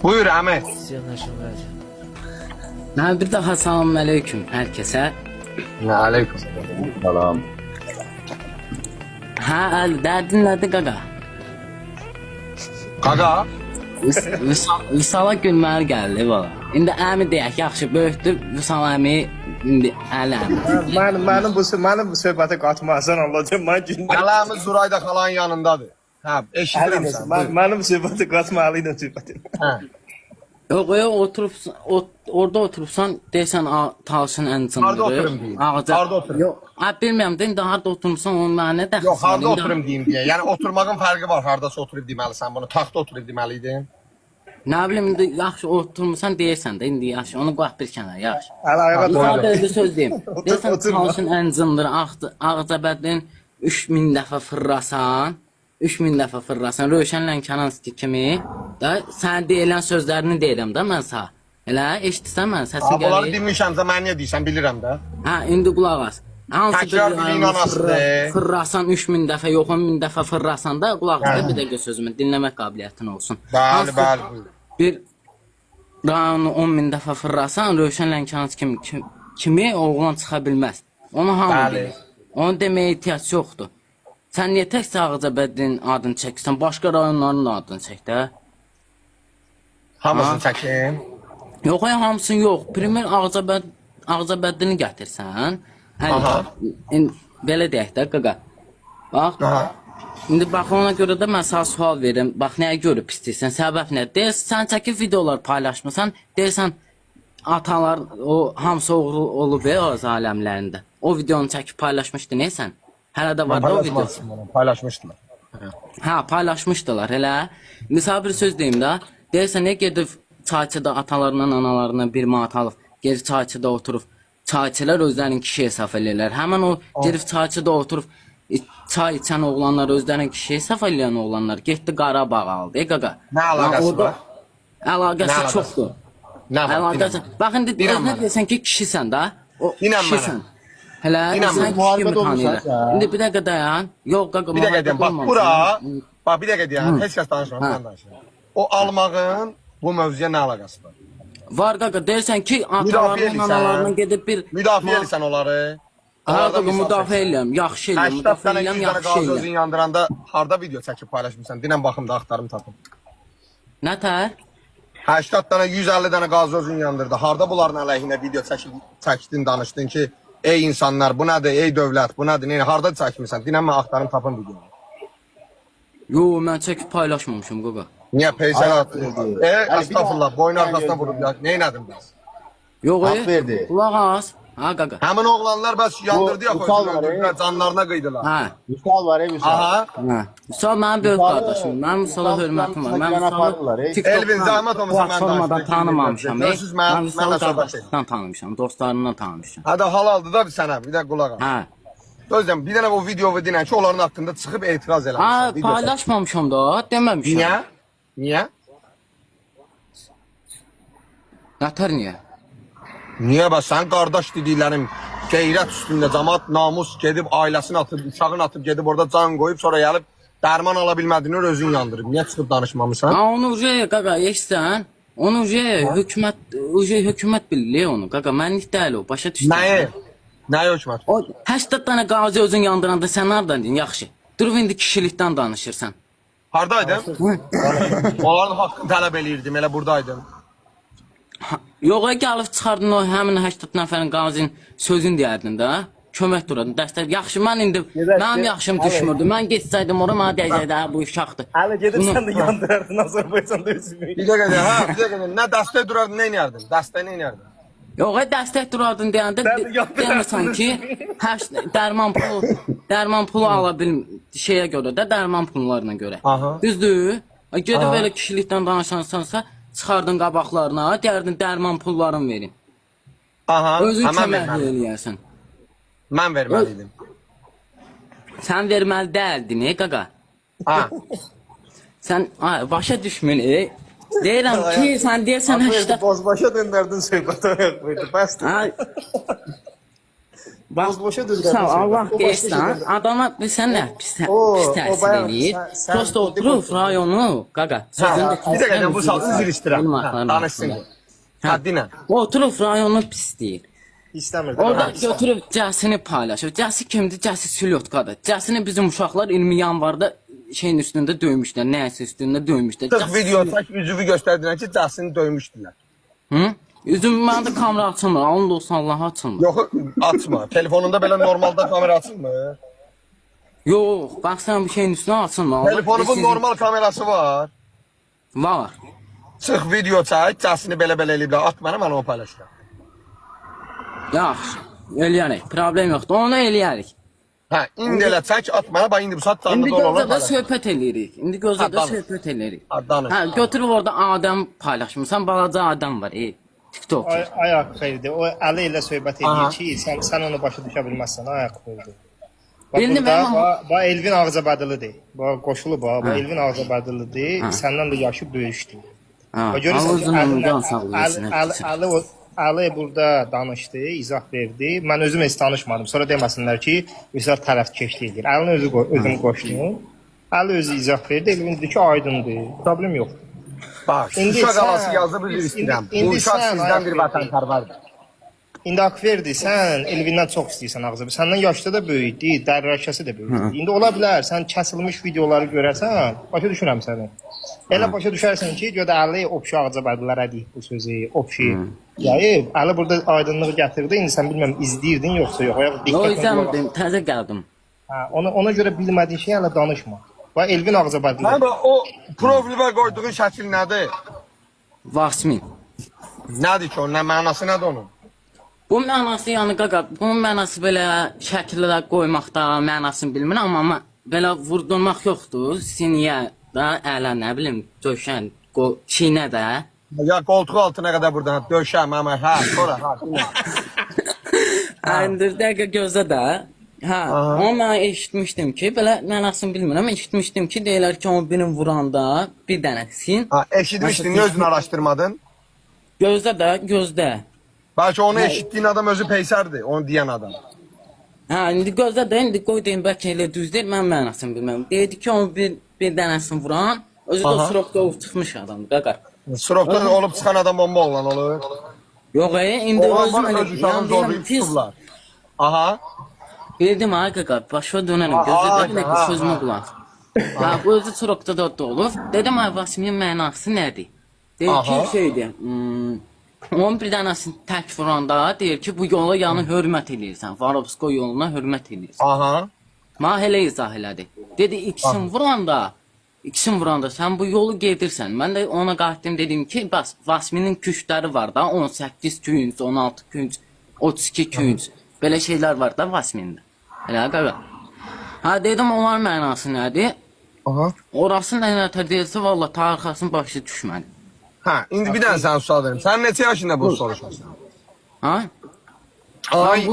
Buyur Ahmet. Bir daha salam aleyküm herkese. Aleyküm. Salam. Ha, derdin nədir qaqa? Qaqa. Vüsala gülməli gəldi valla. İndi əmi deyək, yaxşı, böyükdür. Vüsal əmi indi əli əmi. Mənim bu söhbətə qatmazsan Allah'ım, mən gündə. Qalamız Zurayda xalanın yanındadır. Ha, eşidirəm sən. Mənim söhbətə qatmalıydım söhbəti. Hə. Yox, oturubsan, orada oturubsan, deyirsən talışın ən cındırı. Harda oturum deyim? Harda oturum? Yox, bilmirəm də indi harda oturmuşsan onun mənə nə dəxli? Yox, harda oturum deyim deyə. Yəni oturmağın fərqi var. Hardasa oturub deməlisən bunu. Taxta oturub deməliydin. Nə bilim indi yaxşı oturmuşsan deyirsən də indi yaxşı onu qoy bir kənara yaxşı. Hələ ayağa Sadəcə durma. bir söz deyim. Deyirsən Oturma. talışın ən cındırı Ağcabədin 3000 dəfə fırlasan, 3000 dəfə fırlasan, Rövşən Lənkəranski kimi da sən deyilən sözlərini deyirəm də mən sağ. Elə eşitsən mən səsin Bunları gəlir. demişəmsə mən niyə deyirsən bilirəm də. Hə, indi qulaq as. Hansı Təkrar dilin anasıdır. fırlasan 3000 dəfə, yox 10.000 dəfə fırlasan da qulaq as da bir dəqiqə sözümü dinləmək qabiliyyətin olsun. Bəli, bəli. Bir rayonu 10.000 dəfə fırlasan, Rövşən Lənkəranski kimi oğlan çıxa bilməz. Onu hamı Bəli. bilir. Onu deməyə ehtiyac yoxdur. Sən niyə təkcə Ağcabədin adını çəkirsən? Başqa rayonların da adını çək də. Hamısını çəkin. Yox, hamısını yox. Primer Ağcabədini gətirsən. Aha. Belə deyək də, qaqa. Bax. Aha. İndi bax ona görə də mən sənə sual verirəm. Bax nəyə görə pisdirsən? Səbəb nə? Deyirsən sən çəkib videolar paylaşmısan. Deyirsən atalar o hamısı oğru olub öz aləmlərində. O videonu çəkib paylaşmışdı neysən? Hələ də var da o video. Paylaşmışdılar. Hə, paylaşmışdılar elə. İndi sənə bir söz deyim də. Deyirsən nə gedib çayçıda atalarından analarından bir manat alıb, geri çayçıda oturub. Çayçılar özlərinin kişi hesab eləyirlər. Həmin o gedib çayçıda oturub çay içən oğlanlar özlərinin kişi hesab eləyən oğlanlar getdi Qarabağ aldı. Qaqa. Nə əlaqəsi var? Əlaqəsi çoxdur. Nə var? Əlaqəsi. Bax indi nə deyirsən ki, kişisən də? O İnən kişisən. Hələ İnən sən müharibədə kimi olmusan tanıyırlar. sən. İndi bir dəqiqə dayan. Yox qaqa, Bir dəqiqə deyim. Bax olmamışsın. bura. Bax bir dəqiqə deyim. Heç kəs danışmır, mən danışıram. O almağın bu mövzuya nə əlaqəsi var? Var qaqa, deyirsən ki, Müdafiə atalarının edirsən. analarının gedib bir Müdafiə edirsən onları. Ha, qaqa, müdafiə eləyəm, yaxşı eləyəm, 80 müdafiə dənə eləyəm, 100 dənə yaxşı qaz özün eləyəm. yandıranda harda video çəkib paylaşmısan? Dinən baxım da axtarım tapım. Nə tər? 80 dənə 150 dənə qaz özün yandırdı. Harda bunların əleyhinə video çəkdin, danışdın ki, ey insanlar, bu nədir? Ey dövlət, bu nədir? Nə harda çəkmisən? Dinən mən axtarım tapım videonu. Yo, mən çəkib paylaşmamışam qaqa. Niyə peysəl atdı? Estağfurullah, boyun arxasına vurub ya. Nə edin biz? Yox, Haqq verdi. Qulaq as. Ha qaqa. Həmin oğlanlar bəs yandırdı ya, Vüsal var, öldürdülər, canlarına qıydılar. Ha. Vüsal var, Vüsal. Aha. Ha. Vüsal mənim böyük qardaşım. Mənim Vüsala hörmətim var. Mən apardılar, Vüsalı Elvin, zəhmət olmasa mən platformadan danışdım. tanımamışam. Görürsüz, Mən Vüsalı mənlə söhbət qardaşlıqdan tanımışam, dostlarımdan tanımışam. Hadi halaldır da bir sənə, bir də qulaq as. Ha. Özləm, bir dənə o videoyu dinən ki, onların haqqında çıxıb etiraz Ha, eləmişsən. video çək. paylaşmamışam da, deməmişəm. Niyə? Niyə? Nətər niyə? Niyə bəs sən qardaş dediklərim qeyrət üstündə cəmaət namus gedib ailəsini atıb, uşağını atıb gedib orada can qoyub sonra gəlib dərman ala bilmədiyini özün yandırıb. Niyə çıxıb danışmamısan? Ha, onu qaqa, eşitsən? Onu hökumət bilir onu. Qaqa, mənlik deyil o, başa düşdün. Nəyi? Nəyi hökumət? O 80 dənə qazi özün yandıranda sən hardan deyirsən? Yaxşı. Durub indi kişilikdən danışırsan. Hardaydın? Onların haqqını tələb eləyirdim, elə buradaydım. Yox, gəlib çıxardın o həmin 80 nəfərin qazinin sözünü deyərdin də. Kömək duradın, dəstək. Yaxşı, mən indi mənim yaxşım düşmürdü. Mən getsəydim ora mənə deyəcəkdi, hə, bu uşaqdır. Hələ gedib sən də yandırardın Azərbaycanda özünü. Bir dəqiqə, hə, bir dəqiqə. Nə dəstək durardın, nə edərdin? Dəstək nə edərdin? Yox, dəstək durardın deyəndə demirsən ki, dərman pulu ala bil şeyə görə də, dərman pullarına görə. Aha. Düzdür? Gedib belə kişilikdən danışansansa, çıxardın qabaqlarına, deyərdin dərman pullarını verin. Aha, Özün mən kömək verməliydim. eləyərsən. Mən verməliydim. Sən verməli deyildin, qaqa. Ha. Sən başa düşmün, deyirəm ki, sən deyirsən 80. Bozbaşa döndərdin söhbətə ayaq verdi. Bəsdir. Ha. Bax, Boş-boşa düzgün sağ ol, söhbət. Allah O başqa deyirsən, şeylərdir. adama bilsən nə pis O təsir bayağı- eləyir. sən- Prosta sən- oturub rayonu, qaqa, sözünü də Bir dəqiqə bu saat üzr istəyirəm. Benim Hə, axlarım danışsın. arasında. Həddinə. Oturub rayonu pisləyir. İstəmirdi. Orada Ha, götürüb cəsini paylaşır. Cəsi kimdir? Cəsi Sülotkadır. Cəsini bizim uşaqlar 20 yanvarda şeyin üstündə döymüşlər, nəyəsə üstündə döymüşlər. Sırf video çək, üzvü göstərdilər ki, cəsini döymüşdülər. Hı? Üzüm məndə kamera açılmır. Allah olsun Allaha açılmır. Yox, açma. Telefonunda belə normalda kamera açılmır. Yox, baxsan bir şeyin üstünə açılmır. Allah Telefonumun sizin- normal kamerası var. var. Çıx video çək, cəsini belə-belə eləyiblər. At mənə, mən onu paylaşıram. Yaxşı. Eləyərik. Problem yoxdur. Onu eləyərik. Hə, indi elə çək, at mənə. Bax indi bu saat İndi canlı gözədə dolanır. söhbət eləyirik. İndi gözədə danış. söhbət eləyirik. Ha, danış. Hə, götürüb orada adam paylaşmısan. Balaca adam var. TikTok. Ayaq xeyirdi. O Əli ilə söhbət Aha. edir ki, sən onu başa düşə bilməzsən, ayaq xeyirdi. Bildim, amma- Bax Elvin Ağcabədilıdır. Bax qoşulub bax Elvin Ağcabədilıdır. Səndən də yaşı böyükdür. Ha, Bax görürsən ki, Allah'ın can sağlığı versin. Ali burada danışdı, izah verdi. Mən özüm heç danışmadım. Sonra deməsinlər ki, bizlər tərəfkeşlik edir. Əlini özüm qoşdum. Əli özü izah verdi. Elvin dedi ki, aydındır. Problem yoxdur. Bax, İndi uşaq sən- alası yazıb üzr istəyirəm. indi Bu uşaq sən sizdən ayaq bir verdin. vətənpərvərdir. İndi Akverdi, sən Elvindən çox istəyirsən Ağzı. Səndən yaşda da böyükdür, dərrakəsi də böyükdür. İndi ola bilər, sən kəsilmiş videoları görəsən, başa düşürəm səni. Elə başa düşərsən ki, gödə Əli obşu Ağcabədilərə deyib bu sözü, obşu. Yayıb, Əli burada aydınlığı gətirdi. İndi sən bilməm izləyirdin yoxsa yox. Yo, Yox, izləmirdim. Təzə gəldim. ona görə bilmədiyin şey hələ danışma. Və Elvin Ağcabədilər. Hə, bax, o profilə qoyduğun şəkil nədir? Vasmin. Nədir ki, onun nə mənası nədir onun? Bu mənası yəni qaqa, bunun mənası belə şəkildə qoymaqda mənasını bilmirəm, amma belə vurdurmaq yoxdur. Siniyə də, ələ nə bilim, döşən, çiynə də. Ya qoltuq altına qədər buradan döşəm, amma hə, sonra hə. İndi dəqiqə gözlə də. Hə, amma mən eşitmişdim ki, belə mənasını bilmirəm, eşitmişdim ki, deyirlər ki, onu birini vuranda bir dənəsin. Ha, eşitmişdin, niyə özünü araşdırmadın? Gözlə də, gözlə. Bəlkə onu eşitdiyin adam özü peysərdir, onu deyən adam. Hə, indi gözlə də, indi qoy deyim, bəlkə elə düz deyil, mən mənasını bilmirəm. Deyirdi ki, onu bir dənəsini vuran, özü də Aha. sırofda çıxmış adamdır, qaqa. Surovda olub çıxan adam bomba olan olur. Yox, indi Olan özüm var, elə öz uşağını zorlayıb tutublar. Aha. bildim ha qaqa, başa dönərəm, Aha, gözlə də bir aha, dəqiqə sözümə qulaq. Ha, bu özü sırofda da olub. Dedim, ay Vasimin mənası nədir? Deyir ki, Aha. şeydir, onun bir dənəsini tək vuranda deyir ki, bu yola yəni hörmət edirsən, Varovsko yoluna hörmət edirsən. Aha. Mənə elə izah elədi. Dedi, ikisini vuranda sən bu yolu gedirsən. Mən də ona qayıtdım, dedim ki, bəs Vasminin küşləri var da, 18 künc, 16 künc, 32 künc. Belə şeylər var da Vasmində. Elə qaqa. Ha, dedim, onlar mənası nədir? Aha. Orası nə deyilsə, valla tarixasının başı düşmədi. Hə, indi bir dənə sən sual verim. Sən neçə yaşında bu soruşursan? Ha? Ay,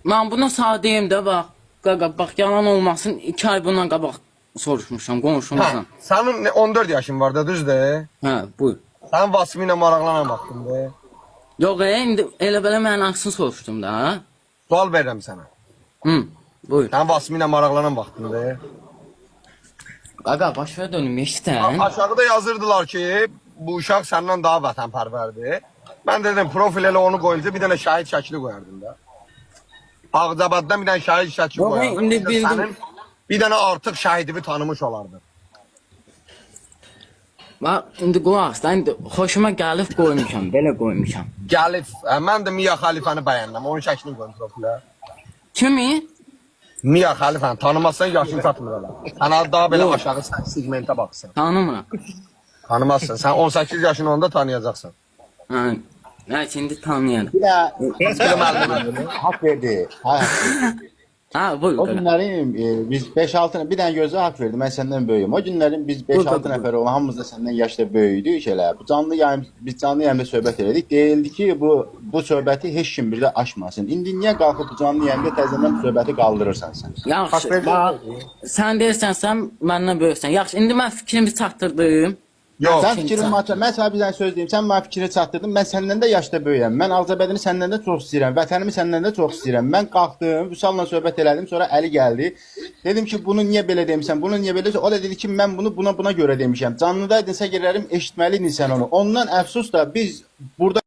Mən bunu sadəyim də, bax, qaqa, bax, yalan olmasın, 2 ay bundan qabaq soruşmuşam, hə, qonşumuzdan. sənin 14 yaşın var da, düzdür? Hə, buyur. Sən Vasimi ilə maraqlanan vaxtındır. Yox, indi elə belə mənasını soruşdum da. Ha? Sual verirəm sənə. Buyur. Sən Vasimi ilə maraqlanan vaxtındır. Qaqa, başa dönüm, eşitən. Aşağıda yazırdılar ki, bu uşaq səndən daha vətənpərvərdir. Mən dedim, profil elə onu qoyunca bir dənə şahid şəkli qoyardım da. Ağcabaddan bir dənə şahid şəkli Yox, qoyardım. indi bildim. Sənin bir dənə artıq şahidimi tanımış olardı. Bax, indi qulaq as da, indi xoşuma gəlib qoymuşam, belə qoymuşam. Gəlib, mən də Mia Xəlifəni bəyəndim, onun şəklini qoyum profilə. Kimi? Mia Xəlifəni tanımazsan yaşın çatmır ola. Sən daha belə aşağı segmentə baxsan. Tanımıram. Tanımazsan, sən 18 yaşın onda tanıyacaqsan. Hə, nəysə, indi tanıyarım. Bir də haqq verdi. Haqq verdi. Ha, buyur O qaqa. günlərin biz 5-6 bir dənə gözə haqq verdi. Mən səndən böyüyüm. O günlərin biz 5-6 nəfər olan hamımız da səndən yaşda böyüdük elə. Bu canlı yayım biz canlı yayımda söhbət elədik. Deyildi ki, bu söhbəti heç kim bir də aşmasın. İndi niyə qalxıb bu canlı yayımda təzədən bu söhbəti qaldırırsan sən? Yaxşı, bax, sən deyirsən, sən məndən böyüksən. Yaxşı, indi mən fikrimi çatdırdım. Yox. Sən fikrin maça, mən sənə bir dənə söz deyim, sən mənə fikrini çatdırdın, mən səndən də yaşda böyüyəm, mən Ağcabədini səndən də çox istəyirəm, vətənimi səndən də çox istəyirəm. Mən qalxdım, Vüsalla söhbət elədim, sonra Əli gəldi. Dedim ki, bunu niyə belə demisən, bunu niyə belə? O da dedi ki, mən bunu buna görə demişəm. Canlıdaydınsa gələrim, eşitməliydin sən onu. Ondan əfsus da biz burada